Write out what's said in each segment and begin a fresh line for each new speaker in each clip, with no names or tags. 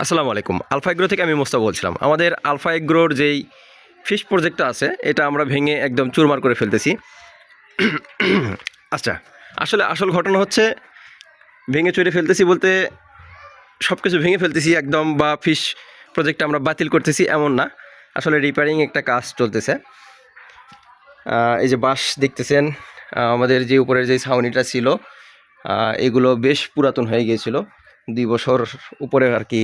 আসসালামু আলাইকুম। Alpha agro থেকে আমি মোস্তাক বলছিলাম। আমাদের আলফা এগ্রোর যেই ফিশ প্রজেক্টটা আছে এটা আমরা ভেঙে একদম চুরমার করে ফেলতেছি। আচ্ছা, আসলে আসল ঘটনা হচ্ছে ভেঙে চুরে ফেলতেছি বলতে সব কিছু ভেঙে ফেলতেছি একদম, বা ফিশ প্রজেক্টটা আমরা বাতিল করতেছি এমন না। আসলে রিপেয়ারিং একটা কাজ চলতেছে। এই যে বাঁশ দেখতেছেন, আমাদের যে উপরের যে ছাউনিটা ছিল এগুলো বেশ পুরাতন হয়ে গিয়েছিল, 2 বছর উপরে আর কি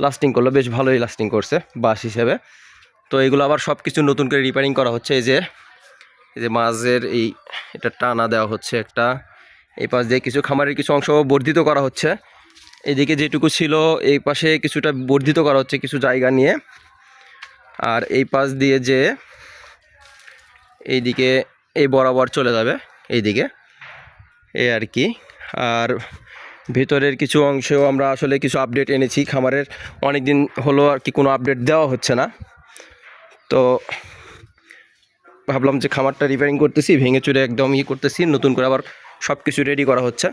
লাস্টিং করলো, বেশ ভালোই লাস্টিং করছে বাঁশ হিসেবে। তো এগুলো আবার সব কিছু নতুন করে রিপেয়ারিং করা হচ্ছে। এই যে মাঝের এটা টানা দেওয়া হচ্ছে একটা, এই পাশ দিয়ে কিছু খামারের কিছু অংশ বর্ধিত করা হচ্ছে, এইদিকে যেটুকু ছিল এই পাশে কিছুটা বর্ধিত করা হচ্ছে কিছু জায়গা নিয়ে, আর এই পাশ দিয়ে যে এইদিকে এই বরাবর চলে যাবে এইদিকে, এই আর কি। আর ভিতরের কিছু অংশেও আমরা আসলে কিছু আপডেট এনেছি। খামারের অনেক দিন হলো আর কি কোনো আপডেট দেওয়া হচ্ছে না, তো ভাবলাম যে খামারটা রিপেয়ারিং করতেছি, ভেঙে চুরে একদম করতেছি, নতুন করে আবার সব কিছু রেডি করা হচ্ছে।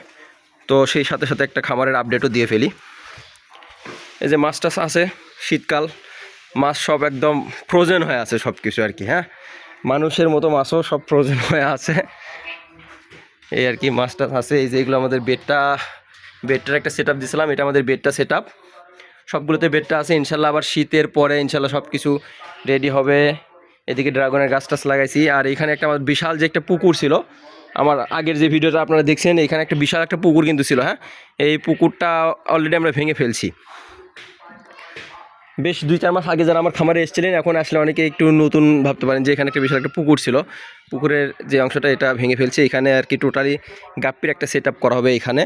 তো সেই সাথে সাথে একটা খামারের আপডেটও দিয়ে ফেলি। এই যে মাছ টাছ আছে, শীতকাল মাছ সব একদম ফ্রোজেন হয়ে আছে সব কিছু আর কি। হ্যাঁ, মানুষের মতো মাছও সব ফ্রোজেন হয়ে আছে, এই আর কি। মাছ টাছ আছে। এই যে এগুলো আমাদের বেডটার একটা সেট আপ দিয়েছিলাম, এটা আমাদের বেডটা সেট আপ, সবগুলোতে বেডটা আছে। ইনশাল্লাহ আবার শীতের পরে ইনশাল্লাহ সব কিছু রেডি হবে। এদিকে ড্রাগনের গাছ টাছ লাগাইছি। আর এখানে একটা আমার বিশাল যে একটা পুকুর ছিল, আমার আগের যে ভিডিওটা আপনারা দেখছেন, এখানে একটা বিশাল একটা পুকুর কিন্তু ছিল। হ্যাঁ, এই পুকুরটা অলরেডি আমরা ভেঙে ফেলছি। বেশ 2-4 মাস আগে যারা আমার খামারে এসেছিলেন, এখন আসলে অনেকে একটু নতুন ভাবতে পারেন যে এখানে একটা বিশাল একটা পুকুর ছিল। পুকুরের যে অংশটা এটা ভেঙে ফেলছি। এখানে আর কি টোটালি গাপ্পির একটা সেট আপ করা হবে এখানে।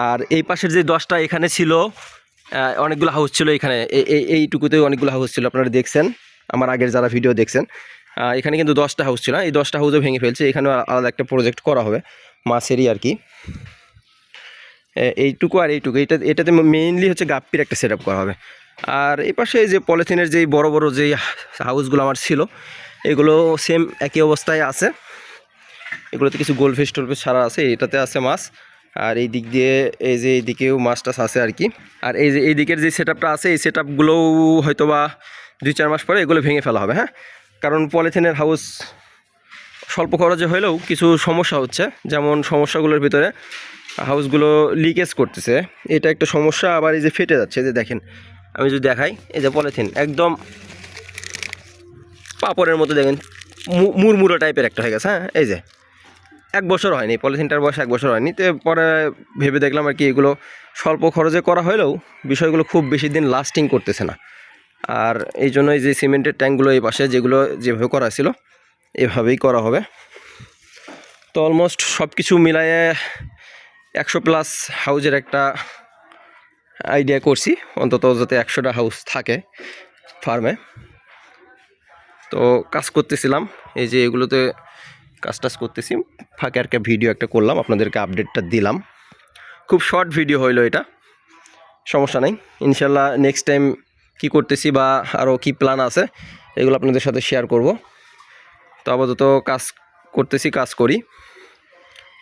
আর এই পাশের যে 10টা এখানে ছিল, অনেকগুলো হাউস ছিল এখানে, এইটুকুতেও অনেকগুলো হাউস ছিল, আপনারা দেখছেন আমার আগের যারা ভিডিও দেখছেন। এখানে কিন্তু 10টা হাউস ছিল, এই 10টা হাউসও ভেঙে ফেলছে। এখানেও আলাদা একটা প্রজেক্ট করা হবে মাছেরই আর কি। এইটুকু আর এইটুকু, এটাতে মেইনলি হচ্ছে গাপ্পির একটা সেট আপ করা হবে। আর এই পাশে যে পলিথিনের যেই বড় বড় যেই হাউসগুলো আমার ছিল, এগুলো সেম একই অবস্থায় আছে। এগুলোতে কিছু গোলফিশ টোলফিশ ছাড়া আছে, এটাতে আছে মাছ। আর এই দিক দিয়ে এই যে এইদিকেও মাছ টাছ আছে আর কি। আর এই যে এই দিকের যে সেট আপটা আছে, এই সেট আপগুলোও হয়তো বা 2-4 মাস পরে এগুলো ভেঙে ফেলা হবে। হ্যাঁ, কারণ পলিথিনের হাউস স্বল্প খরচে হলেও কিছু সমস্যা হচ্ছে, যেমন সমস্যাগুলোর ভিতরে হাউসগুলো লিকেজ করতেছে, এটা একটা সমস্যা। আবার এই যে ফেটে যাচ্ছে, এই যে দেখেন, আমি যদি দেখাই, এই যে পলিথিন একদম পাপড়ের মতো দেখেন মুড়মুড়ো টাইপের একটা হয়ে গেছে। হ্যাঁ, এই যে 1 বছর হয়নি, পলিথিনটার বয়স 1 বছর হয়নি। তো পরে ভেবে দেখলাম আর কি এগুলো স্বল্প খরচে করা হলেও বিষয়গুলো খুব বেশি দিন লাস্টিং করতেছে না। আর এই জন্যই যে সিমেন্টের ট্যাঙ্কগুলো এই পাশে যেগুলো যেভাবে করা ছিল এভাবেই করা হবে। তো অলমোস্ট সব কিছু মিলায়ে 100+ হাউজের একটা আইডিয়া করছি, অন্তত যাতে 100টা হাউস থাকে ফার্মে। তো কাজ করতেছিলাম, এই যে এগুলোতে কাজ টাজ করতেছি, ফাঁকে একটা ভিডিও একটা করলাম, আপনাদেরকে আপডেটটা দিলাম। খুব শর্ট ভিডিও হইলো এটা, সমস্যা নেই। ইনশাল্লাহ নেক্সট টাইম কী করতেছি বা আরও কী প্ল্যান আছে এগুলো আপনাদের সাথে শেয়ার করব। তো আপাতত কাজ করতেছি, কাজ করি,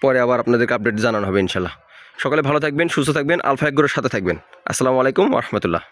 পরে আবার আপনাদেরকে আপডেট জানানো হবে ইনশাল্লাহ। সকালে ভালো থাকবেন, সুস্থ থাকবেন, আলফা এগ্রোর সাথে থাকবেন। আসসালামু আলাইকুম ওয়া রাহমাতুল্লাহ।